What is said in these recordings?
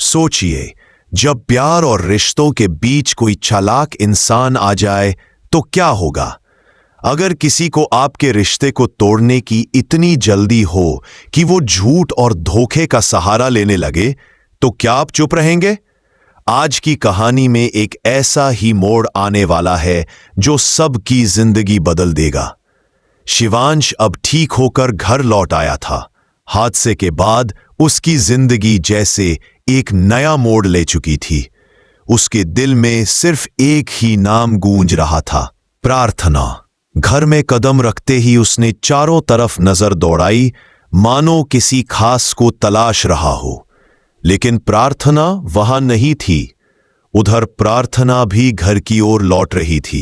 सोचिए, जब प्यार और रिश्तों के बीच कोई चालाक इंसान आ जाए तो क्या होगा। अगर किसी को आपके रिश्ते को तोड़ने की इतनी जल्दी हो कि वो झूठ और धोखे का सहारा लेने लगे, तो क्या आप चुप रहेंगे? आज की कहानी में एक ऐसा ही मोड़ आने वाला है जो सबकी जिंदगी बदल देगा। शिवांश अब ठीक होकर घर लौट आया था। हादसे के बाद उसकी जिंदगी जैसे एक नया मोड़ ले चुकी थी। उसके दिल में सिर्फ एक ही नाम गूंज रहा था, प्रार्थना। घर में कदम रखते ही उसने चारों तरफ नजर दौड़ाई, मानो किसी खास को तलाश रहा हो। लेकिन प्रार्थना वहां नहीं थी। उधर प्रार्थना भी घर की ओर लौट रही थी।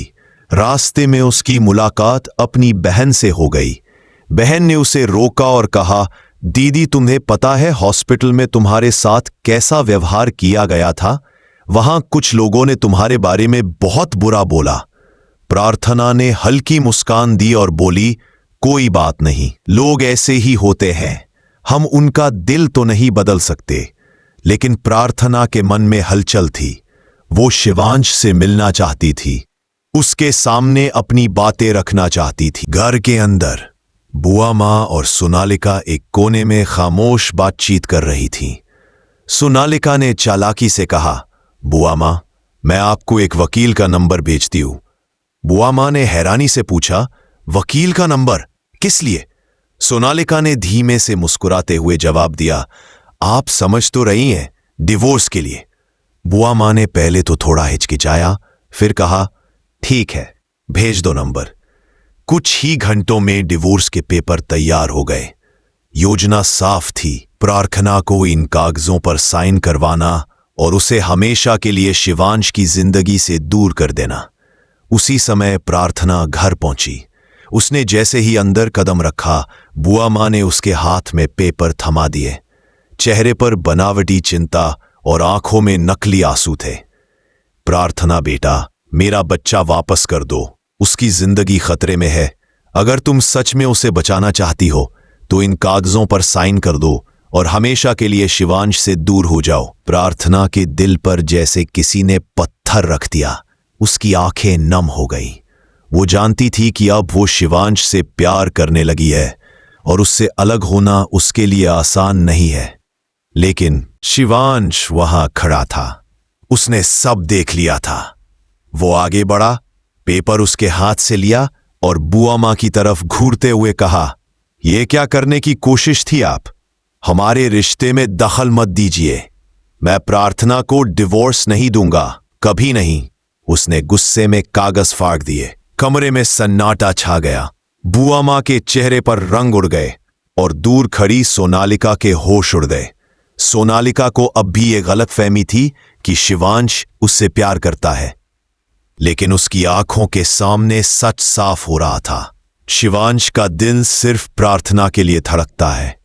रास्ते में उसकी मुलाकात अपनी बहन से हो गई। बहन ने उसे रोका और कहा, दीदी, तुम्हें पता है हॉस्पिटल में तुम्हारे साथ कैसा व्यवहार किया गया था? वहां कुछ लोगों ने तुम्हारे बारे में बहुत बुरा बोला। प्रार्थना ने हल्की मुस्कान दी और बोली, कोई बात नहीं, लोग ऐसे ही होते हैं, हम उनका दिल तो नहीं बदल सकते। लेकिन प्रार्थना के मन में हलचल थी। वो शिवांश से मिलना चाहती थी, उसके सामने अपनी बातें रखना चाहती थी। घर के अंदर बुआ माँ और सोनालिका एक कोने में खामोश बातचीत कर रही थीं। सोनालिका ने चालाकी से कहा, बुआ माँ, मैं आपको एक वकील का नंबर भेजती हूं। बुआ माँ ने हैरानी से पूछा, वकील का नंबर? किस लिए? सोनालिका ने धीमे से मुस्कुराते हुए जवाब दिया, आप समझ तो रही हैं, डिवोर्स के लिए। बुआ माँ ने पहले तो थोड़ा हिचकिचाया, फिर कहा, ठीक है, भेज दो नंबर। कुछ ही घंटों में डिवोर्स के पेपर तैयार हो गए। योजना साफ थी, प्रार्थना को इन कागजों पर साइन करवाना और उसे हमेशा के लिए शिवांश की जिंदगी से दूर कर देना। उसी समय प्रार्थना घर पहुंची। उसने जैसे ही अंदर कदम रखा, बुआ माँ ने उसके हाथ में पेपर थमा दिए। चेहरे पर बनावटी चिंता और आंखों में नकली आंसू थे। प्रार्थना बेटा, मेरा बच्चा वापस कर दो, उसकी जिंदगी खतरे में है। अगर तुम सच में उसे बचाना चाहती हो तो इन कागजों पर साइन कर दो और हमेशा के लिए शिवांश से दूर हो जाओ। प्रार्थना के दिल पर जैसे किसी ने पत्थर रख दिया। उसकी आंखें नम हो गईं। वो जानती थी कि अब वो शिवांश से प्यार करने लगी है और उससे अलग होना उसके लिए आसान नहीं है। लेकिन शिवांश वहां खड़ा था। उसने सब देख लिया था। वो आगे बढ़ा, पेपर उसके हाथ से लिया और बुआ माँ की तरफ घूरते हुए कहा, यह क्या करने की कोशिश थी आप? हमारे रिश्ते में दखल मत दीजिए। मैं प्रार्थना को डिवोर्स नहीं दूंगा, कभी नहीं। उसने गुस्से में कागज फाड़ दिए। कमरे में सन्नाटा छा गया। बुआ माँ के चेहरे पर रंग उड़ गए और दूर खड़ी सोनालिका के होश उड़ गए। सोनालिका को अब भी ये गलतफहमी थी कि शिवांश उससे प्यार करता है, लेकिन उसकी आंखों के सामने सच साफ हो रहा था। शिवांश का दिल सिर्फ प्रार्थना के लिए धड़कता है।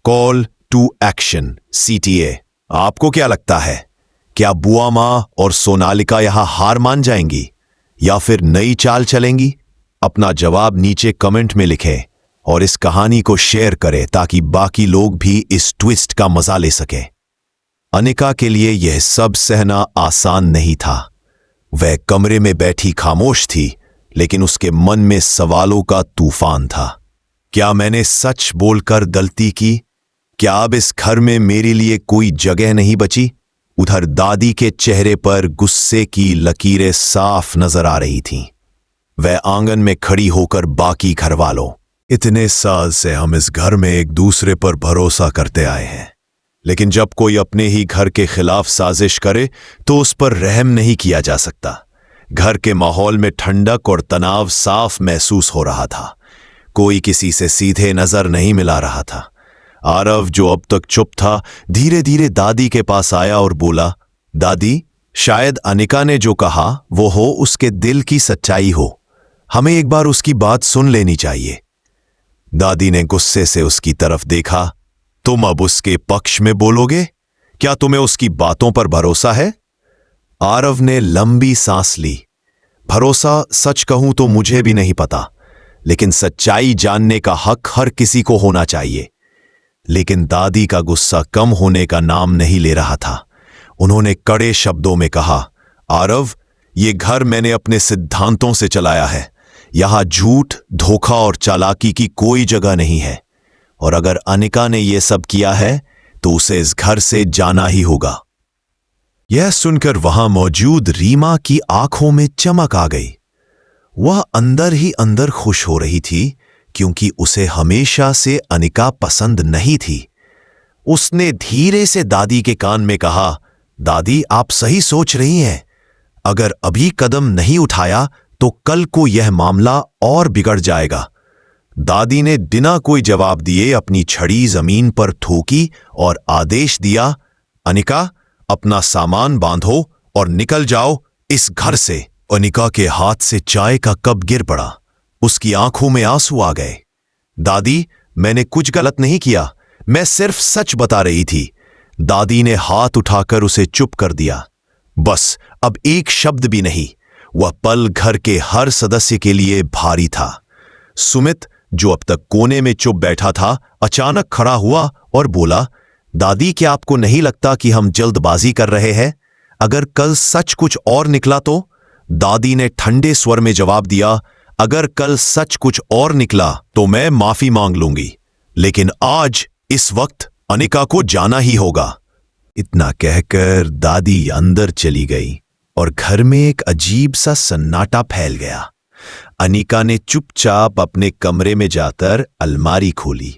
Call to action, CTA। आपको क्या लगता है, क्या बुआ माँ और सोनालिका यहां हार मान जाएंगी या फिर नई चाल चलेंगी? अपना जवाब नीचे कमेंट में लिखें और इस कहानी को शेयर करें ताकि बाकी लोग भी इस ट्विस्ट का मजा ले सकें। अनिका के लिए यह सब सहना आसान नहीं था। वह कमरे में बैठी खामोश थी, लेकिन उसके मन में सवालों का तूफान था। क्या मैंने सच बोलकर गलती की? क्या अब इस घर में मेरे लिए कोई जगह नहीं बची? उधर दादी के चेहरे पर गुस्से की लकीरें साफ नजर आ रही थीं। वह आंगन में खड़ी होकर बाकी घरवालों, इतने साल से हम इस घर में एक दूसरे पर भरोसा करते आए हैं, लेकिन जब कोई अपने ही घर के खिलाफ साजिश करे तो उस पर रहम नहीं किया जा सकता। घर के माहौल में ठंडक और तनाव साफ महसूस हो रहा था। कोई किसी से सीधे नजर नहीं मिला रहा था। आरव, जो अब तक चुप था, धीरे धीरे दादी के पास आया और बोला, दादी, शायद अनिका ने जो कहा वो हो उसके दिल की सच्चाई हो। हमें एक बार उसकी बात सुन लेनी चाहिए। दादी ने गुस्से से उसकी तरफ देखा। तुम अब उसके पक्ष में बोलोगे? क्या तुम्हें उसकी बातों पर भरोसा है? आरव ने लंबी सांस ली। भरोसा, सच कहूं तो मुझे भी नहीं पता, लेकिन सच्चाई जानने का हक हर किसी को होना चाहिए। लेकिन दादी का गुस्सा कम होने का नाम नहीं ले रहा था। उन्होंने कड़े शब्दों में कहा, आरव, ये घर मैंने अपने सिद्धांतों से चलाया है। यहां झूठ, धोखा और चालाकी की कोई जगह नहीं है। और अगर अनिका ने यह सब किया है तो उसे इस घर से जाना ही होगा। यह सुनकर वहां मौजूद रीमा की आंखों में चमक आ गई। वह अंदर ही अंदर खुश हो रही थी, क्योंकि उसे हमेशा से अनिका पसंद नहीं थी। उसने धीरे से दादी के कान में कहा, दादी, आप सही सोच रही हैं। अगर अभी कदम नहीं उठाया तो कल को यह मामला और बिगड़ जाएगा। दादी ने बिना कोई जवाब दिए अपनी छड़ी जमीन पर ठोकी और आदेश दिया, अनिका, अपना सामान बांधो और निकल जाओ इस घर से। अनिका के हाथ से चाय का कप गिर पड़ा। उसकी आंखों में आंसू आ गए। दादी, मैंने कुछ गलत नहीं किया, मैं सिर्फ सच बता रही थी। दादी ने हाथ उठाकर उसे चुप कर दिया। बस अब एक शब्द भी नहीं। वह पल घर के हर सदस्य के लिए भारी था। सुमित, जो अब तक कोने में चुप बैठा था, अचानक खड़ा हुआ और बोला, दादी, क्या आपको नहीं लगता कि हम जल्दबाजी कर रहे हैं? अगर कल सच कुछ और निकला तो? दादी ने ठंडे स्वर में जवाब दिया, अगर कल सच कुछ और निकला तो मैं माफी मांग लूंगी, लेकिन आज इस वक्त अनिका को जाना ही होगा। इतना कहकर दादी अंदर चली गई और घर में एक अजीब सा सन्नाटा फैल गया। अनिका ने चुपचाप अपने कमरे में जाकर अलमारी खोली।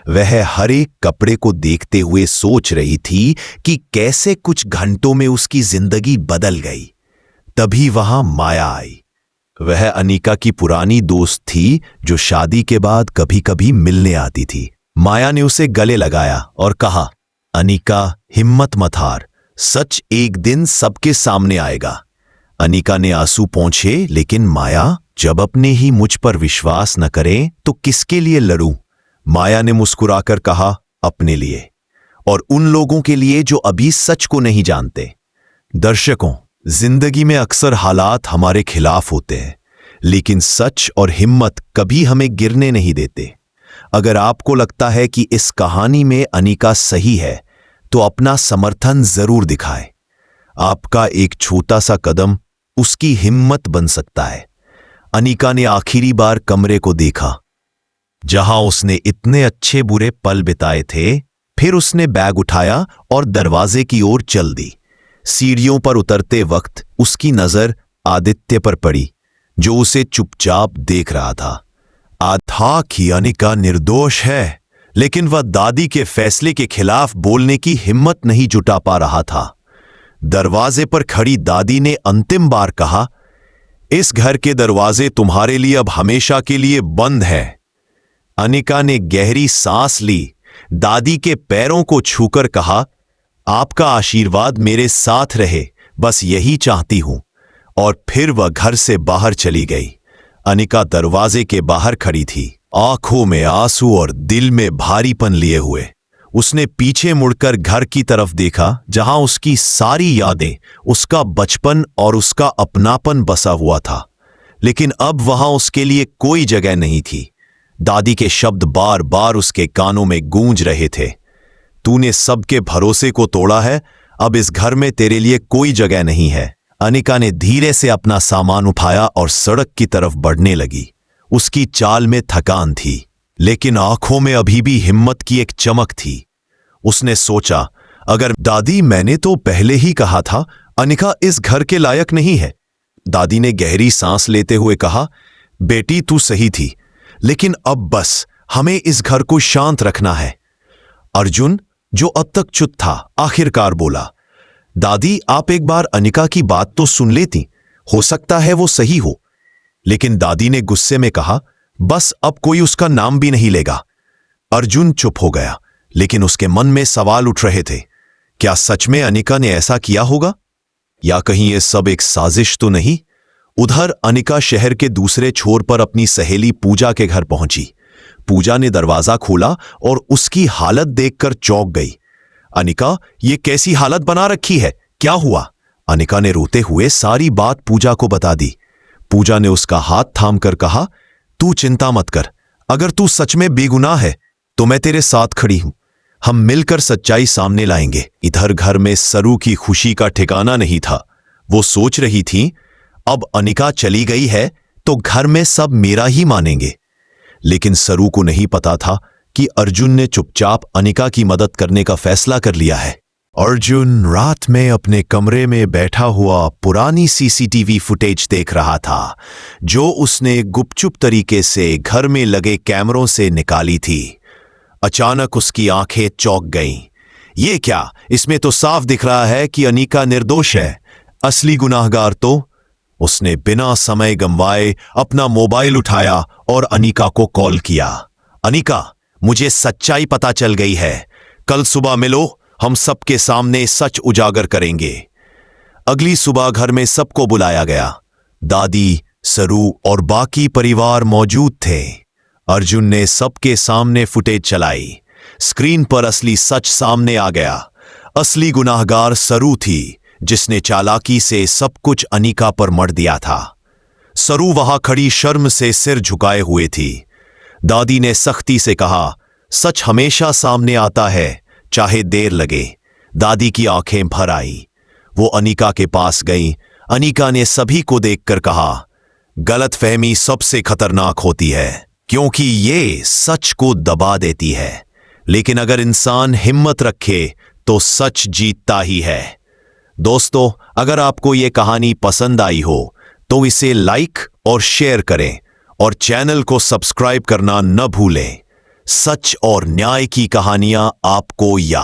वह हर एक कपड़े को देखते हुए सोच रही थी कि कैसे कुछ घंटों में उसकी जिंदगी बदल गई। तभी वहां माया आई। वह अनिका की पुरानी दोस्त थी, जो शादी के बाद कभी कभी मिलने आती थी। माया ने उसे गले लगाया और कहा, अनिका, हिम्मत मत हार, सच एक दिन सबके सामने आएगा। अनिका ने आंसू पोंछे, लेकिन माया, जब अपने ही मुझ पर विश्वास न करें तो किसके लिए लड़ूं? माया ने मुस्कुराकर कहा, अपने लिए और उन लोगों के लिए जो अभी सच को नहीं जानते। दर्शकों, जिंदगी में अक्सर हालात हमारे खिलाफ होते हैं, लेकिन सच और हिम्मत कभी हमें गिरने नहीं देते। अगर आपको लगता है कि इस कहानी में अनिका सही है, तो अपना समर्थन जरूर दिखाएं। आपका एक छोटा सा कदम उसकी हिम्मत बन सकता है। अनिका ने आखिरी बार कमरे को देखा, जहां उसने इतने अच्छे बुरे पल बिताए थे। फिर उसने बैग उठाया और दरवाजे की ओर चल दी। सीढ़ियों पर उतरते वक्त उसकी नजर आदित्य पर पड़ी, जो उसे चुपचाप देख रहा था। था कि अनिका निर्दोष है, लेकिन वह दादी के फैसले के खिलाफ बोलने की हिम्मत नहीं जुटा पा रहा था। दरवाजे पर खड़ी दादी ने अंतिम बार कहा, इस घर के दरवाजे तुम्हारे लिए अब हमेशा के लिए बंद हैं। अनिका ने गहरी सांस ली, दादी के पैरों को छूकर कहा, आपका आशीर्वाद मेरे साथ रहे, बस यही चाहती हूं। और फिर वह घर से बाहर चली गई। अनिका दरवाजे के बाहर खड़ी थी, आंखों में आंसू और दिल में भारीपन लिए हुए। उसने पीछे मुड़कर घर की तरफ देखा, जहां उसकी सारी यादें, उसका बचपन और उसका अपनापन बसा हुआ था। लेकिन अब वहां उसके लिए कोई जगह नहीं थी। दादी के शब्द बार बार उसके कानों में गूंज रहे थे, तूने सबके भरोसे को तोड़ा है, अब इस घर में तेरे लिए कोई जगह नहीं है। अनिका ने धीरे से अपना सामान उठाया और सड़क की तरफ बढ़ने लगी। उसकी चाल में थकान थी, लेकिन आंखों में अभी भी हिम्मत की एक चमक थी। उसने सोचा, अगर दादी, मैंने तो पहले ही कहा था अनिका इस घर के लायक नहीं है। दादी ने गहरी सांस लेते हुए कहा, बेटी, तू सही थी, लेकिन अब बस हमें इस घर को शांत रखना है। अर्जुन, जो अब तक चुप था, आखिरकार बोला, दादी, आप एक बार अनिका की बात तो सुन लेती, हो सकता है वो सही हो। लेकिन दादी ने गुस्से में कहा, बस अब कोई उसका नाम भी नहीं लेगा। अर्जुन चुप हो गया, लेकिन उसके मन में सवाल उठ रहे थे। क्या सच में अनिका ने ऐसा किया होगा, या कहीं ये सब एक साजिश तो नहीं? उधर अनिका शहर के दूसरे छोर पर अपनी सहेली पूजा के घर पहुंची। पूजा ने दरवाजा खोला और उसकी हालत देखकर चौंक गई। अनिका, ये कैसी हालत बना रखी है, क्या हुआ? अनिका ने रोते हुए सारी बात पूजा को बता दी। पूजा ने उसका हाथ थामकर कहा, तू चिंता मत कर, अगर तू सच में बेगुनाह है तो मैं तेरे साथ खड़ी हूं। हम मिलकर सच्चाई सामने लाएंगे। इधर घर में सरू की खुशी का ठिकाना नहीं था। वो सोच रही थी, अब अनिका चली गई है तो घर में सब मेरा ही मानेंगे। लेकिन सरू को नहीं पता था कि अर्जुन ने चुपचाप अनिका की मदद करने का फैसला कर लिया है। अर्जुन रात में अपने कमरे में बैठा हुआ पुरानी सीसीटीवी फुटेज देख रहा था, जो उसने गुपचुप तरीके से घर में लगे कैमरों से निकाली थी। अचानक उसकी आंखें चौंक गईं। ये क्या? इसमें तो साफ दिख रहा है कि अनिका निर्दोष है। असली गुनाहगार तो। उसने बिना समय गंवाए अपना मोबाइल उठाया और अनिका को कॉल किया। अनिका, मुझे सच्चाई पता चल गई है। कल सुबह मिलो, हम सबके सामने सच उजागर करेंगे। अगली सुबह घर में सबको बुलाया गया। दादी, सरू और बाकी परिवार मौजूद थे। अर्जुन ने सबके सामने फुटेज चलाई। स्क्रीन पर असली सच सामने आ गया। असली गुनाहगार सरू थी, जिसने चालाकी से सब कुछ अनिका पर मढ़ दिया था। सरू वहां खड़ी शर्म से सिर झुकाए हुए थी। दादी ने सख्ती से कहा, सच हमेशा सामने आता है, चाहे देर लगे। दादी की आंखें भर आई। वो अनिका के पास गई। अनिका ने सभी को देखकर कहा, गलतफहमी सबसे खतरनाक होती है, क्योंकि ये सच को दबा देती है। लेकिन अगर इंसान हिम्मत रखे तो सच जीतता ही है। दोस्तों, अगर आपको ये कहानी पसंद आई हो तो इसे लाइक और शेयर करें और चैनल को सब्सक्राइब करना न भूलें। सच और न्याय की कहानियां आपको या